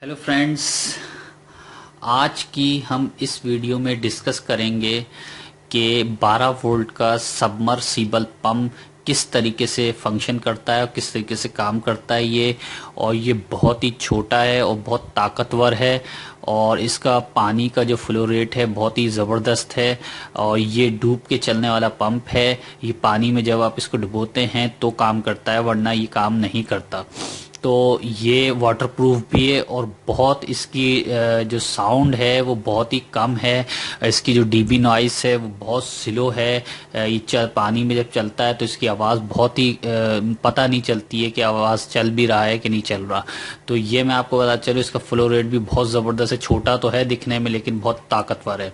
Hello friends, आज की हम इस वीडियो में डिस्कस करेंगे कि 12 वोल्ट का सबमर्सिबल पंप किस तरीके से फंक्शन करता है और किस तरीके से काम करता है ये बहुत ही छोटा है और बहुत ताकतवर है। और इसका पानी का जो फ्लो रेट है बहुत ही ज़बरदस्त है और ये डूब के चलने वाला पंप है। ये पानी में जब आप इसको डुबोते हैं तो काम करता है, वरना ये काम नहीं करता। तो ये वाटरप्रूफ भी है और बहुत इसकी जो साउंड है वो बहुत ही कम है। इसकी जो डीबी नॉइस है वो बहुत स्लो है। ये पानी में जब चलता है तो इसकी आवाज़ बहुत ही पता नहीं चलती है कि आवाज़ चल भी रहा है कि नहीं चल रहा। तो ये मैं आपको बता चलूँ, इसका फ्लो रेट भी बहुत ज़बरदस्त है। छोटा तो है दिखने में लेकिन बहुत ताकतवर है।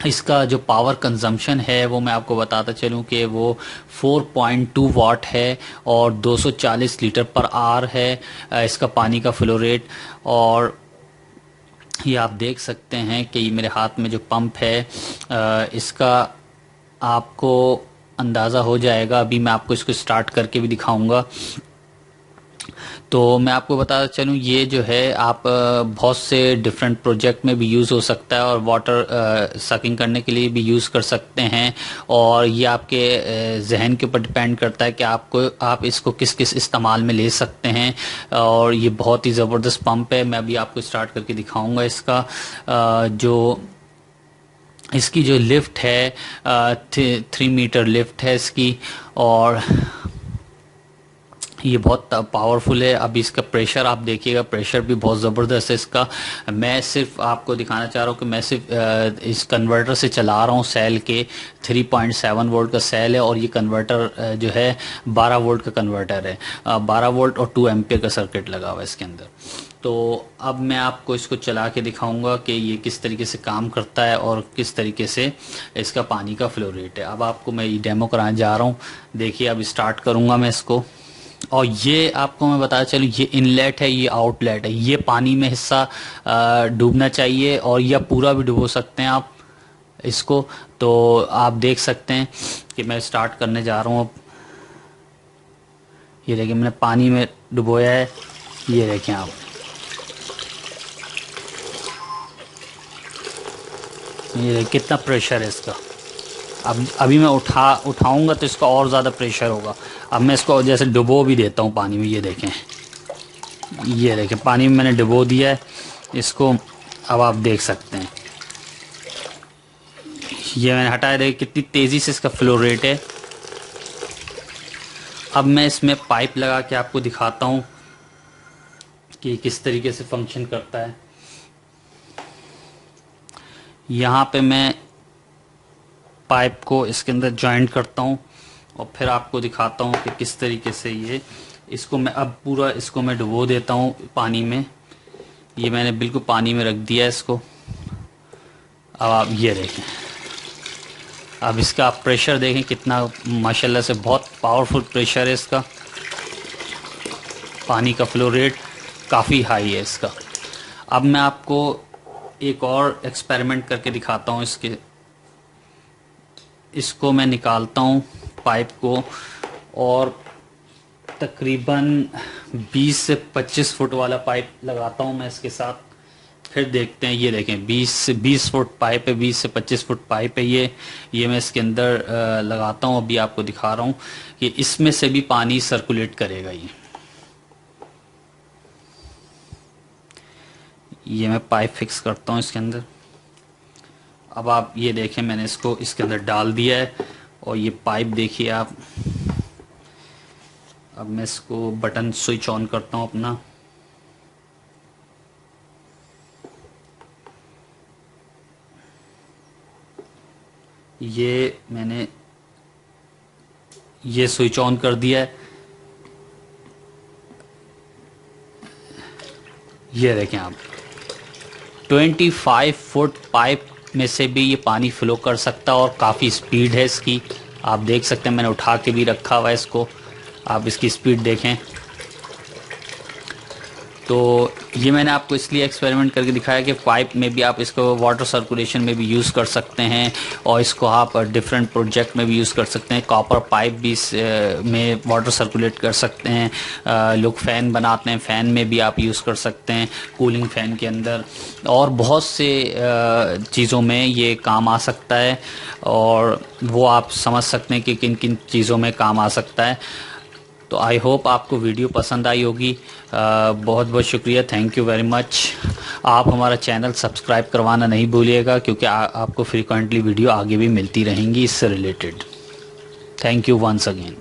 इसका जो पावर कंजम्पशन है वो मैं आपको बताता चलूं कि वो 4.2 वाट है और 240 लीटर पर आवर है इसका पानी का फ्लो रेट। और ये आप देख सकते हैं कि ये मेरे हाथ में जो पंप है इसका आपको अंदाज़ा हो जाएगा। अभी मैं आपको इसको स्टार्ट करके भी दिखाऊंगा। तो मैं आपको बताता चलूँ, ये जो है आप बहुत से डिफरेंट प्रोजेक्ट में भी यूज़ हो सकता है और वाटर सकिंग करने के लिए भी यूज़ कर सकते हैं। और ये आपके जहन के ऊपर डिपेंड करता है कि आप इसको किस किस इस्तेमाल में ले सकते हैं। और ये बहुत ही ज़बरदस्त पंप है। मैं अभी आपको स्टार्ट करके दिखाऊंगा। इसकी जो लिफ्ट है 3 मीटर लिफ्ट है इसकी, और ये बहुत पावरफुल है। अब इसका प्रेशर आप देखिएगा, प्रेशर भी बहुत ज़बरदस्त है इसका। मैं सिर्फ आपको दिखाना चाह रहा हूँ कि मैं सिर्फ इस कन्वर्टर से चला रहा हूँ। सेल के 3.7 वोल्ट का सेल है और ये कन्वर्टर जो है 12 वोल्ट का कन्वर्टर है। 12 वोल्ट और 2 एम्पियर का सर्किट लगा हुआ है इसके अंदर। तो अब मैं आपको इसको चला के दिखाऊंगा कि ये किस तरीके से काम करता है और किस तरीके से इसका पानी का फ्लो रेट है। अब आपको मैं ये डेमो कराने जा रहा हूँ। देखिए, अब स्टार्ट करूँगा मैं इसको। और ये आपको मैं बताया चलूँ, ये इनलेट है, ये आउटलेट है। ये पानी में हिस्सा डूबना चाहिए और या पूरा भी डुबो सकते हैं आप इसको। तो आप देख सकते हैं कि मैं स्टार्ट करने जा रहा हूँ अब। ये देखिए, मैंने पानी में डुबोया है। ये देखें आप, ये देखिए कितना प्रेशर है इसका। अब अभी मैं उठाऊंगा तो इसका और ज़्यादा प्रेशर होगा। अब मैं इसको जैसे डुबो भी देता हूँ पानी में। ये देखें पानी में मैंने डुबो दिया है इसको। अब आप देख सकते हैं, ये मैंने हटाया। देखिए कितनी तेज़ी से इसका फ्लो रेट है। अब मैं इसमें पाइप लगा के आपको दिखाता हूँ कि किस तरीके से फंक्शन करता है। यहाँ पे मैं पाइप को इसके अंदर जॉइंट करता हूँ और फिर आपको दिखाता हूँ कि किस तरीके से इसको मैं अब पूरा इसको मैं डुबो देता हूँ पानी में। ये मैंने बिल्कुल पानी में रख दिया है इसको। अब आप ये देखें, अब इसका आप प्रेशर देखें कितना माशाल्लाह से बहुत पावरफुल प्रेशर है इसका। पानी का फ्लो रेट काफ़ी हाई है इसका। अब मैं आपको एक और एक्सपेरिमेंट करके दिखाता हूँ। इसको मैं निकालता हूँ पाइप को और तकरीबन 20 से 25 फुट वाला पाइप लगाता हूँ मैं इसके साथ। फिर देखते हैं। ये देखें 20 फुट पाइप है, 20 से 25 फुट पाइप है ये मैं इसके अंदर लगाता हूँ। अभी आपको दिखा रहा हूँ कि इसमें से भी पानी सर्कुलेट करेगा। ये मैं पाइप फिक्स करता हूँ इसके अंदर। अब आप ये देखें, मैंने इसको इसके अंदर डाल दिया है और ये पाइप देखिए आप। अब मैं इसको बटन स्विच ऑन करता हूँ अपना। ये मैंने ये स्विच ऑन कर दिया है। ये देखें आप, 25 फुट पाइप में से भी ये पानी फ्लो कर सकता है और काफ़ी स्पीड है इसकी। आप देख सकते हैं, मैंने उठा के भी रखा हुआ है इसको। आप इसकी स्पीड देखें। तो ये मैंने आपको इसलिए एक्सपेरिमेंट करके दिखाया कि पाइप में भी आप इसको वाटर सर्कुलेशन में भी यूज़ कर सकते हैं और इसको आप डिफरेंट प्रोजेक्ट में भी यूज़ कर सकते हैं। कॉपर पाइप भी में वाटर सर्कुलेट कर सकते हैं। लोग फ़ैन बनाते हैं, फ़ैन में भी आप यूज़ कर सकते हैं, कूलिंग फ़ैन के अंदर, और बहुत से चीज़ों में ये काम आ सकता है। और वो आप समझ सकते हैं कि किन किन चीज़ों में काम आ सकता है। तो आई होप आपको वीडियो पसंद आई होगी। बहुत बहुत शुक्रिया, थैंक यू वेरी मच। आप हमारा चैनल सब्सक्राइब करवाना नहीं भूलिएगा, क्योंकि आपको फ्रीक्वेंटली वीडियो आगे भी मिलती रहेंगी इससे related. Thank you once again.